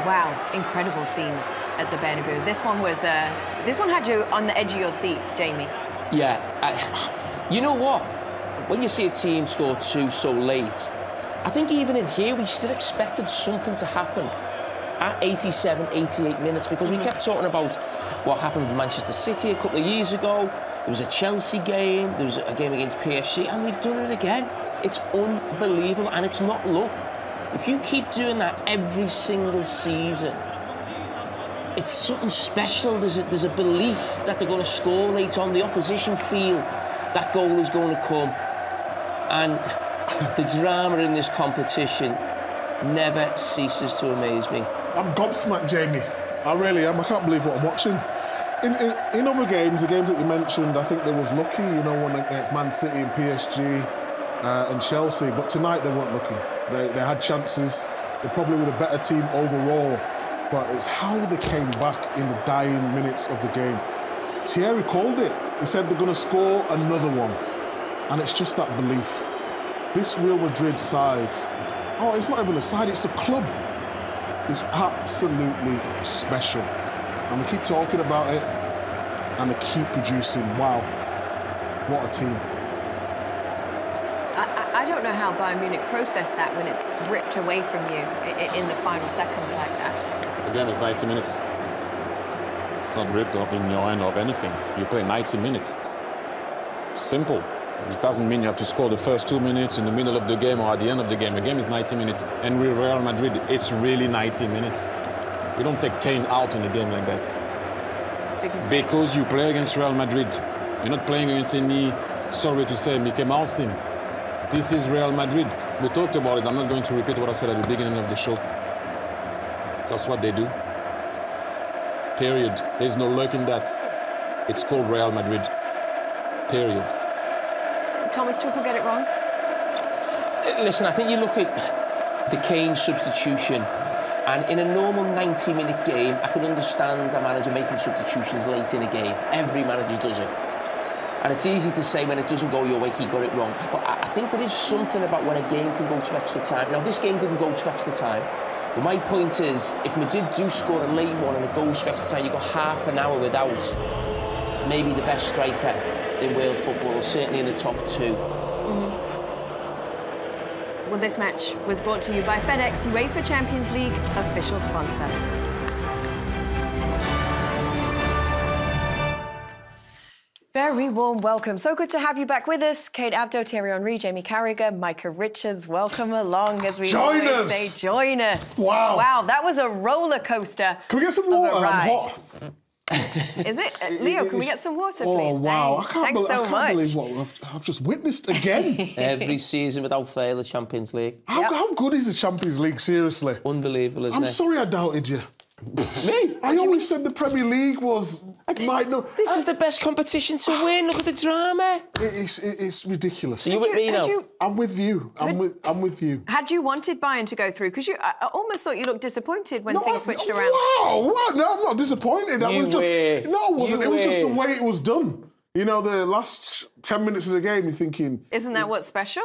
Wow, incredible scenes at the Bernabeu. This one had you on the edge of your seat, Jamie. Yeah, you know what? When you see a team score two so late, I think even in here we still expected something to happen at 87, 88 minutes, because we kept talking about what happened with Manchester City a couple of years ago. There was a Chelsea game, there was a game against PSG, and they've done it again. It's unbelievable, and it's not luck. If you keep doing that every single season, it's something special. There's a belief that they're going to score late on. The opposition feel that goal is going to come. And the drama in this competition never ceases to amaze me. I'm gobsmacked, Jamie. I really am. I can't believe what I'm watching. In other games, the games that you mentioned, I think they was lucky, you know, one against Man City and PSG and Chelsea. But tonight they weren't lucky. They had chances. They probably were the better team overall. But it's how they came back in the dying minutes of the game. Thierry called it. He said they're going to score another one. And it's just that belief. This Real Madrid side, oh, it's not even a side, it's a club. It's absolutely special. And we keep talking about it, and they keep producing. Wow, what a team. I don't know how Bayern Munich processed that when it's ripped away from you in the final seconds like that. Again, it's 90 minutes. It's not ripped up in your hand or anything. You play 90 minutes. Simple. It doesn't mean you have to score the first 2 minutes in the middle of the game or at the end of the game. The game is 90 minutes. And with Real Madrid, it's really 90 minutes. You don't take Kane out in a game like that. Because you play against Real Madrid. You're not playing against any, sorry to say, Mickey Mouse team. This is Real Madrid. We talked about it. I'm not going to repeat what I said at the beginning of the show. That's what they do. Period. There's no luck in that. It's called Real Madrid. Period. Thomas Tuchel get it wrong? Listen, I think you look at the Kane substitution, and in a normal 90-minute game, I can understand a manager making substitutions late in a game. Every manager does it. And it's easy to say when it doesn't go your way, he got it wrong. But I think there is something about when a game can go to extra time. Now, this game didn't go to extra time. But my point is, if Madrid do score a late one and it goes to extra time, you've got half an hour without maybe the best striker in world football, or certainly in the top two. Well, this match was brought to you by FedEx, UEFA Champions League official sponsor. Very warm welcome. So good to have you back with us. Kate Abdo, Thierry Henry, Jamie Carragher, Micah Richards. Welcome along as we always say. Join us. Wow. Wow, that was a roller coaster. Can we get some water? I'm hot. Is it? Leo, can we get some water, please? Oh, wow. Thanks so much. Believe what I've just witnessed again. Every season without fail, the Champions League. How good is the Champions League, seriously? Unbelievable, isn't it? I'm sorry I doubted you. Me? I always said the Premier League was... This is the best competition to win. Look at the drama. It's ridiculous. So you with me now? I'm with you. I'm with you. Had you wanted Bayern to go through? Because I almost thought you looked disappointed when things switched around. Wow! No, I'm not disappointed. No, it wasn't. It was just the way it was done. You know, the last 10 minutes of the game, you're thinking... Isn't that what's special?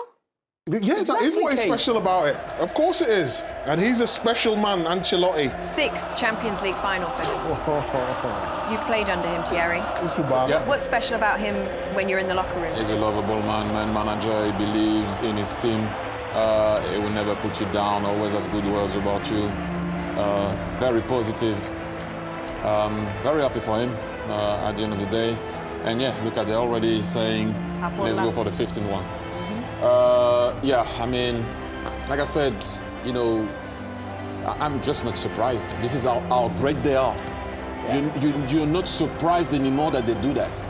Yeah, that is what is special about it. Of course it is. And he's a special man, Ancelotti. 6th Champions League final for him. You've played under him, Thierry. It's bad. Yep. What's special about him when you're in the locker room? He's a lovable man manager. He believes in his team. He will never put you down, always have good words about you. Very positive. Very happy for him at the end of the day. And yeah, look at, they're already saying, let's go for the 15th one. Yeah, I mean, like I said, you know, I'm just not surprised. This is how great they are. Yeah. You're not surprised anymore that they do that.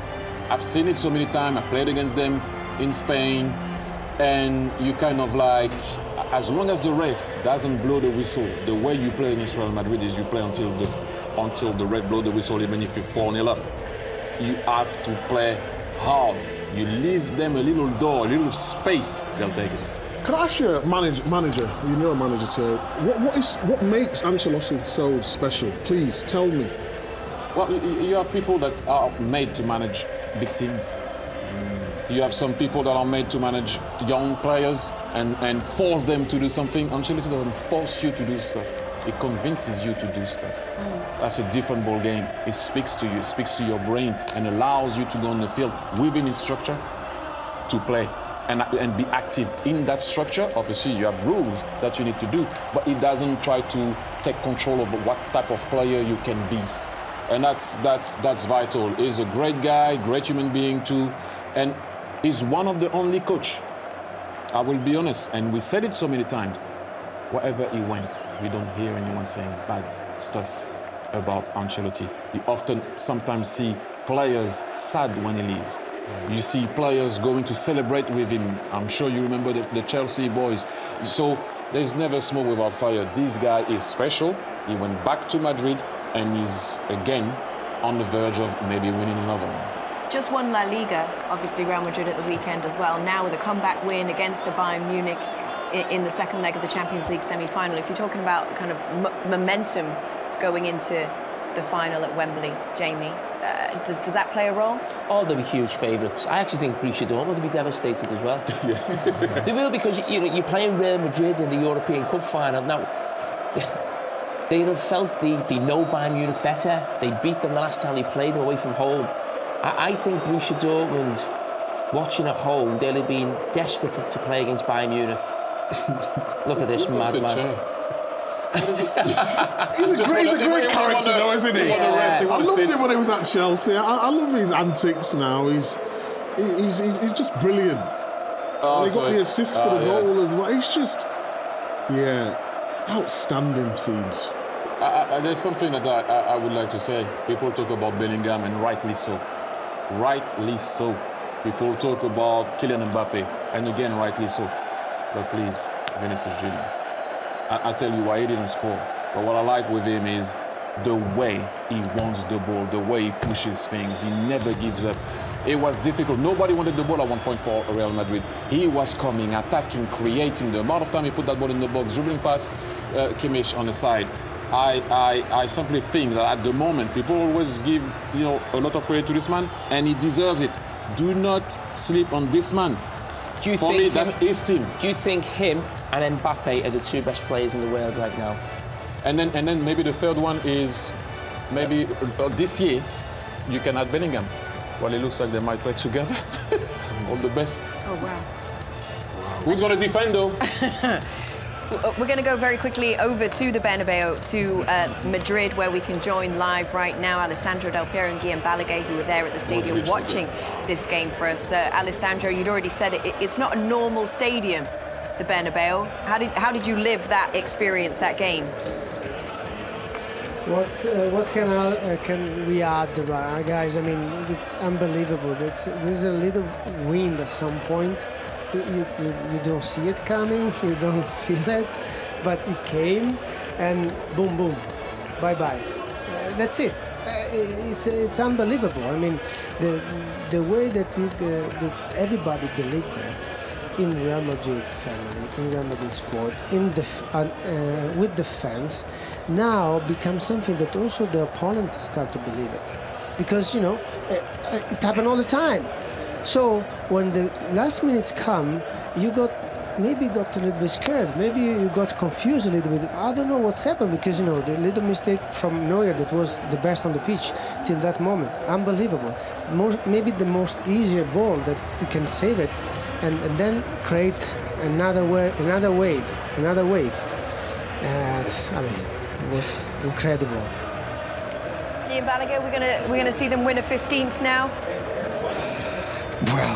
I've seen it so many times. I played against them in Spain, and you kind of like, as long as the ref doesn't blow the whistle, the way you play against Real Madrid is you play until the ref blow the whistle, even if you 4-0 up. You have to play hard. You leave them a little door, a little space, they'll take it. Can I ask you, manager, you know a manager too, what makes Ancelotti so special? Please, tell me. Well, you have people that are made to manage big teams. You have some people that are made to manage young players and force them to do something. Ancelotti doesn't force you to do stuff. it convinces you to do stuff. That's a different ball game. It speaks to you, it speaks to your brain, and allows you to go on the field within its structure to play and be active in that structure. Obviously, you have rules that you need to do, but it doesn't try to take control of what type of player you can be. And that's vital. He's a great guy, great human being too, and he's one of the only coach, I will be honest, and we said it so many times, wherever he went, we don't hear anyone saying bad stuff about Ancelotti. You often sometimes see players sad when he leaves. You see players going to celebrate with him. I'm sure you remember the Chelsea boys. So there's never smoke without fire. This guy is special. He went back to Madrid and is again on the verge of maybe winning another one. Just won La Liga, obviously Real Madrid at the weekend as well. Now with a comeback win against the Bayern Munich in the second leg of the Champions League semi-final. If you're talking about kind of momentum going into the final at Wembley, Jamie, does that play a role? Oh, they'll be huge favourites. I actually think Borussia Dortmund will be devastated as well. They will, because you're playing Real Madrid in the European Cup final. Now, they'd have felt they know Bayern Munich better. They beat them the last time they played them away from home. I think Borussia Dortmund, watching at home, they'll have been desperate to play against Bayern Munich. Look at this madman. He's a great character, though, isn't he? Yeah. I loved him when he was at Chelsea. I love his antics now. He's just brilliant. Oh, he got the assist for the goal as well. He's just, outstanding scenes. There's something that I would like to say. People talk about Bellingham, and rightly so. Rightly so. People talk about Kylian Mbappe, and again, rightly so. But please, Vinicius Junior. I tell you why he didn't score. But what I like with him is the way he wants the ball, the way he pushes things. He never gives up. It was difficult. Nobody wanted the ball at one point for Real Madrid. He was coming, attacking, creating. The amount of time he put that ball in the box, dribbling past Kimmich on the side. I simply think that at the moment, people always give a lot of credit to this man, and he deserves it. Do not sleep on this man. Do you For me, that's his team. Do you think him and Mbappe are the two best players in the world right now? And then maybe the third one is maybe this year you can add Bellingham. Well, it looks like they might play together. All the best. Oh, wow. Who's going to defend, though? We're going to go very quickly over to the Bernabeu, to Madrid, where we can join live right now Alessandro Del Piero and Guillaume Balaguer, who were there at the stadium watching this game for us. Alessandro, you'd already said it, it's not a normal stadium, the Bernabeu. How did you live that experience, that game? What can we add, guys? I mean, it's unbelievable. There's a little wind at some point. You don't see it coming, you don't feel it, but it came, and boom, boom, bye-bye. That's it. It's unbelievable. I mean, the way that that everybody believed that in Real Madrid family, in Real Madrid squad, with the fans, now becomes something that also the opponent start to believe it, because it happened all the time. So when the last minutes come, you maybe got a little bit scared. Maybe you got confused a little bit. I don't know what's happened, because the little mistake from Neuer that was the best on the pitch till that moment. Unbelievable. Maybe the most easier ball that you can save it, and then create another wave. I mean, it was incredible. Guillaume Balaguer, we're gonna see them win a 15th now. Well,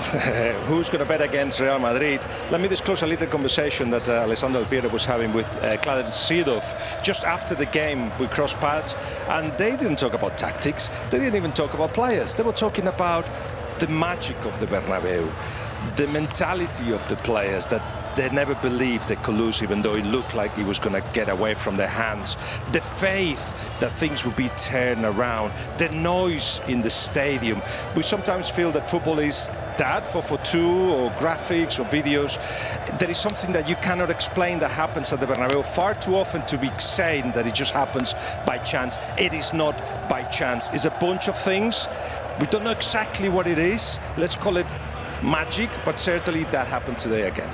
who's going to bet against Real Madrid? Let me disclose a little conversation that Alessandro Del Piero was having with Clarence Seedorf just after the game. We crossed paths, and they didn't talk about tactics. They didn't even talk about players. They were talking about the magic of the Bernabeu, the mentality of the players, that they never believed they could lose, even though it looked like it was going to get away from their hands. The faith that things would be turned around, the noise in the stadium. We sometimes feel that football is that for two or graphics or videos. There is something that you cannot explain that happens at the Bernabeu far too often to be saying that it just happens by chance. It is not by chance. It's a bunch of things. We don't know exactly what it is. Let's call it magic, but certainly that happened today again.